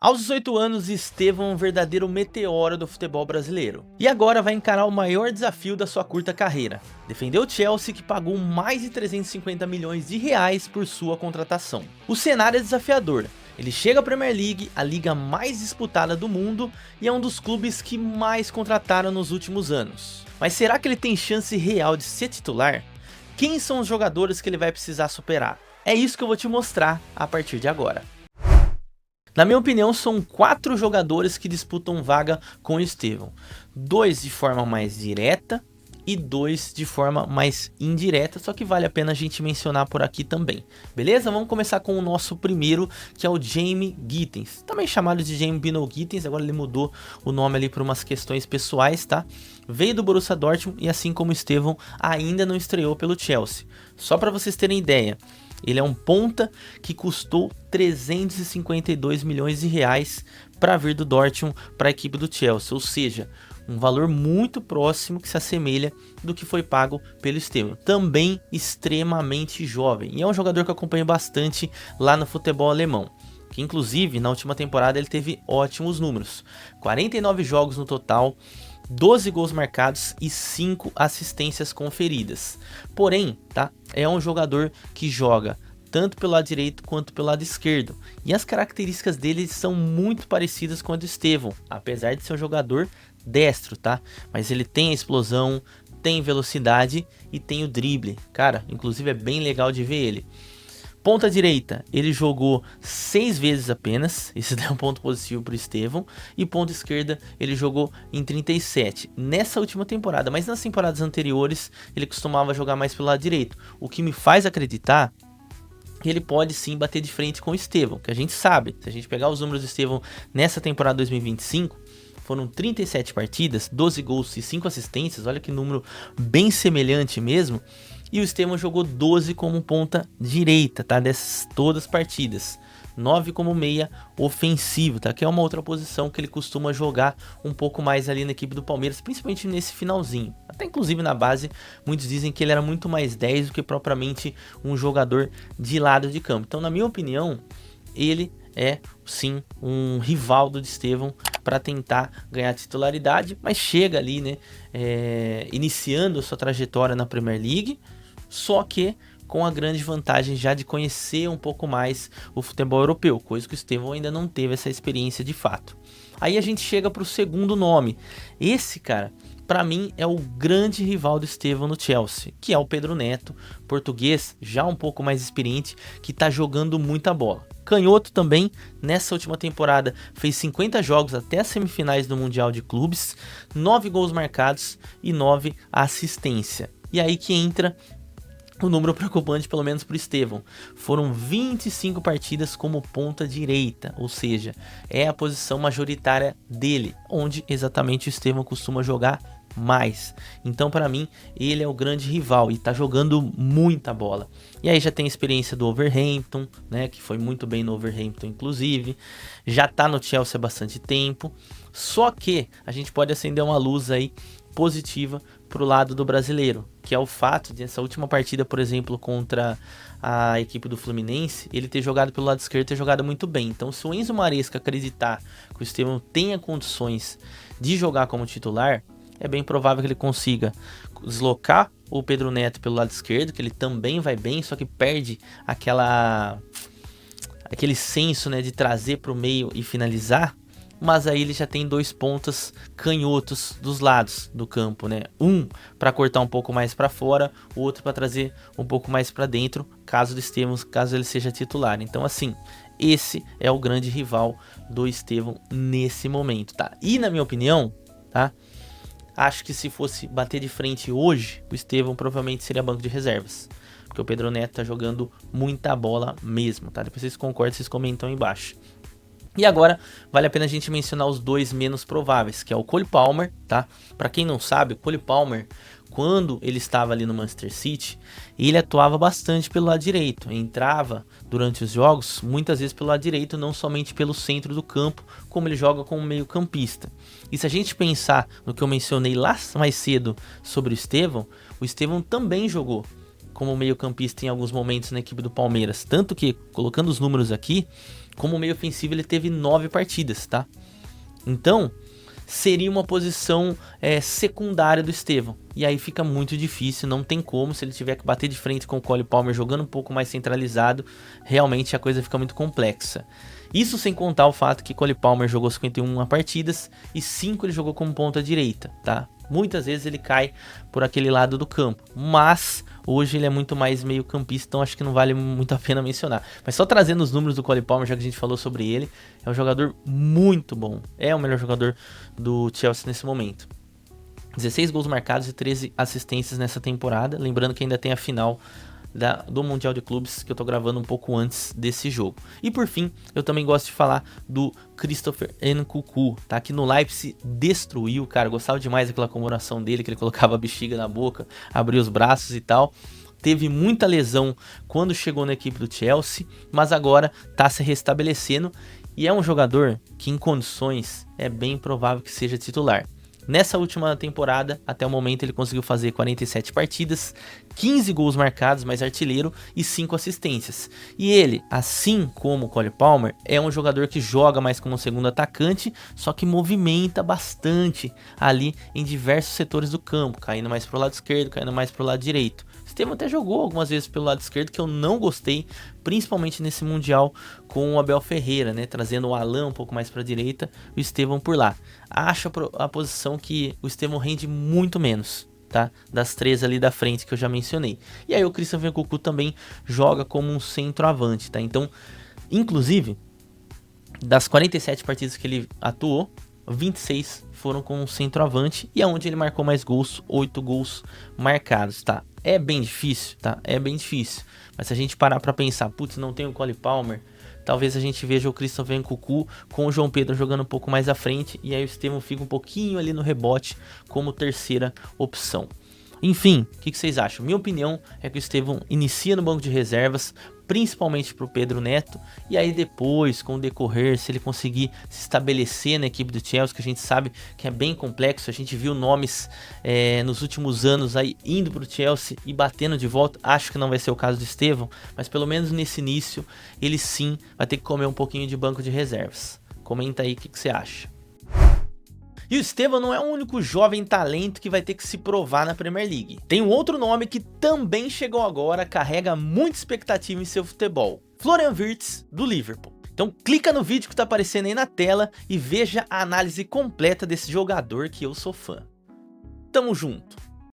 Aos 18 anos, Estevão é um verdadeiro meteoro do futebol brasileiro. E agora vai encarar o maior desafio da sua curta carreira. Defender o Chelsea, que pagou mais de 350 milhões de reais por sua contratação. O cenário é desafiador. Ele chega à Premier League, a liga mais disputada do mundo, e é um dos clubes que mais contrataram nos últimos anos. Mas será que ele tem chance real de ser titular? Quem são os jogadores que ele vai precisar superar? É isso que eu vou te mostrar a partir de agora. Na minha opinião, são 4 jogadores que disputam vaga com o Estevão. 2 de forma mais direta e 2 de forma mais indireta, só que vale a pena a gente mencionar por aqui também. Beleza? Vamos começar com o nosso primeiro, que é o Jamie Gittens. Também chamado de Jamie Bino Gittens, agora ele mudou o nome ali por umas questões pessoais, tá? Veio do Borussia Dortmund e, assim como o Estevão, ainda não estreou pelo Chelsea. Só para vocês terem ideia, ele é um ponta que custou 352 milhões de reais para vir do Dortmund para a equipe do Chelsea, ou seja, um valor muito próximo que se assemelha do que foi pago pelo Estevão. Também extremamente jovem, e é um jogador que eu acompanho bastante lá no futebol alemão, que inclusive na última temporada ele teve ótimos números, 49 jogos no total, 12 gols marcados e 5 assistências conferidas. Porém, tá? É um jogador que joga tanto pelo lado direito quanto pelo lado esquerdo. E as características dele são muito parecidas com a do Estevão, apesar de ser um jogador destro, tá? Mas ele tem a explosão, tem velocidade e tem o drible. Cara, inclusive é bem legal de ver ele. Ponta direita, ele jogou 6 vezes apenas, isso dá um ponto positivo para o Estevão. E ponta esquerda, ele jogou em 37, nessa última temporada. Mas nas temporadas anteriores, ele costumava jogar mais pelo lado direito. O que me faz acreditar que ele pode sim bater de frente com o Estevão, que a gente sabe, se a gente pegar os números do Estevão nessa temporada 2025... foram 37 partidas, 12 gols e 5 assistências, olha que número bem semelhante mesmo. E o Estevão jogou 12 como ponta direita, tá? Dessas todas as partidas. 9 como meia ofensivo, tá? Que é uma outra posição que ele costuma jogar um pouco mais ali na equipe do Palmeiras, principalmente nesse finalzinho. Até inclusive na base, muitos dizem que ele era muito mais 10 do que propriamente um jogador de lado de campo. Então, na minha opinião, ele é sim um rival do Estevão para tentar ganhar titularidade, mas chega ali, né, iniciando sua trajetória na Premier League, só que com a grande vantagem já de conhecer um pouco mais o futebol europeu, coisa que o Estevão ainda não teve essa experiência de fato. Aí a gente chega para o segundo nome. Esse, cara, para mim é o grande rival do Estevão no Chelsea, que é o Pedro Neto, português, já um pouco mais experiente, que tá jogando muita bola. Canhoto também, nessa última temporada fez 50 jogos até as semifinais do Mundial de Clubes, 9 gols marcados e 9 assistência. E aí que entra o número preocupante, pelo menos para o Estevão. Foram 25 partidas como ponta direita, ou seja, é a posição majoritária dele, onde exatamente o Estevão costuma jogar mais. Então, para mim, ele é o grande rival e tá jogando muita bola. E aí já tem a experiência do Wolverhampton, né, que foi muito bem no Wolverhampton inclusive. Já tá no Chelsea há bastante tempo. Só que a gente pode acender uma luz aí positiva pro lado do brasileiro, que é o fato de essa última partida, por exemplo, contra a equipe do Fluminense, ele ter jogado pelo lado esquerdo e ter jogado muito bem. Então, se o Enzo Maresca acreditar que o Estevão tenha condições de jogar como titular, é bem provável que ele consiga deslocar o Pedro Neto pelo lado esquerdo, que ele também vai bem, só que perde aquele senso, né, de trazer para o meio e finalizar. Mas aí ele já tem 2 pontas canhotos dos lados do campo, né? Um para cortar um pouco mais para fora, o outro para trazer um pouco mais para dentro, caso ele seja titular. Então, assim, esse é o grande rival do Estevão nesse momento, tá? E na minha opinião, tá? Acho que se fosse bater de frente hoje, o Estevão provavelmente seria banco de reservas, porque o Pedro Neto tá jogando muita bola mesmo, tá? Depois vocês concordam, vocês comentam aí embaixo. E agora, vale a pena a gente mencionar os 2 menos prováveis, que é o Cole Palmer, tá? Para quem não sabe, o Cole Palmer, quando ele estava ali no Manchester City, ele atuava bastante pelo lado direito, entrava durante os jogos, muitas vezes pelo lado direito, não somente pelo centro do campo, como ele joga como meio campista. E se a gente pensar no que eu mencionei lá mais cedo sobre o Estevão também jogou como meio campista em alguns momentos na equipe do Palmeiras, tanto que, colocando os números aqui, como meio ofensivo ele teve 9 partidas, tá? Então, seria uma posição secundária do Estevão. E aí fica muito difícil, não tem como, se ele tiver que bater de frente com o Cole Palmer jogando um pouco mais centralizado, realmente a coisa fica muito complexa. Isso sem contar o fato que Cole Palmer jogou 51 partidas e 5 ele jogou como ponta direita, tá? Muitas vezes ele cai por aquele lado do campo, mas hoje ele é muito mais meio campista, então acho que não vale muito a pena mencionar. Mas só trazendo os números do Cole Palmer, já que a gente falou sobre ele, é um jogador muito bom, é o melhor jogador do Chelsea nesse momento. 16 gols marcados e 13 assistências nessa temporada, lembrando que ainda tem a final do Mundial de Clubes, que eu tô gravando um pouco antes desse jogo. E por fim, eu também gosto de falar do Christopher Nkunku, tá? Que no Leipzig destruiu, cara, eu gostava demais daquela comemoração dele, que ele colocava a bexiga na boca, abria os braços e tal. Teve muita lesão quando chegou na equipe do Chelsea, mas agora tá se restabelecendo e é um jogador que em condições é bem provável que seja titular. Nessa última temporada, até o momento, ele conseguiu fazer 47 partidas, 15 gols marcados, mais artilheiro e 5 assistências. E ele, assim como o Cole Palmer, é um jogador que joga mais como um segundo atacante, só que movimenta bastante ali em diversos setores do campo, caindo mais pro lado esquerdo, caindo mais pro lado direito. Estevão até jogou algumas vezes pelo lado esquerdo, que eu não gostei, principalmente nesse Mundial com o Abel Ferreira, né? Trazendo o Alan um pouco mais para a direita, o Estevão por lá. Acho a posição que o Estevão rende muito menos, tá? Das 3 ali da frente que eu já mencionei. E aí o Christopher Nkunku também joga como um centroavante, tá? Então, inclusive, das 47 partidas que ele atuou, 26 foram com um centroavante e é onde ele marcou mais gols, 8 gols marcados, tá? É bem difícil, tá? É bem difícil. Mas se a gente parar pra pensar, putz, não tem o Cole Palmer, talvez a gente veja o Christopher Nkunku com o João Pedro jogando um pouco mais à frente e aí o Estevão fica um pouquinho ali no rebote como terceira opção. Enfim, o que vocês acham? Minha opinião é que o Estevão inicia no banco de reservas, principalmente para o Pedro Neto, e aí depois, com o decorrer, se ele conseguir se estabelecer na equipe do Chelsea, que a gente sabe que é bem complexo, a gente viu nomes nos últimos anos aí indo para o Chelsea e batendo de volta, acho que não vai ser o caso do Estevão, mas pelo menos nesse início, ele sim vai ter que comer um pouquinho de banco de reservas. Comenta aí o que você acha. E o Estevão não é o único jovem talento que vai ter que se provar na Premier League. Tem um outro nome que também chegou agora, carrega muita expectativa em seu futebol. Florian Wirtz, do Liverpool. Então clica no vídeo que está aparecendo aí na tela e veja a análise completa desse jogador que eu sou fã. Tamo junto!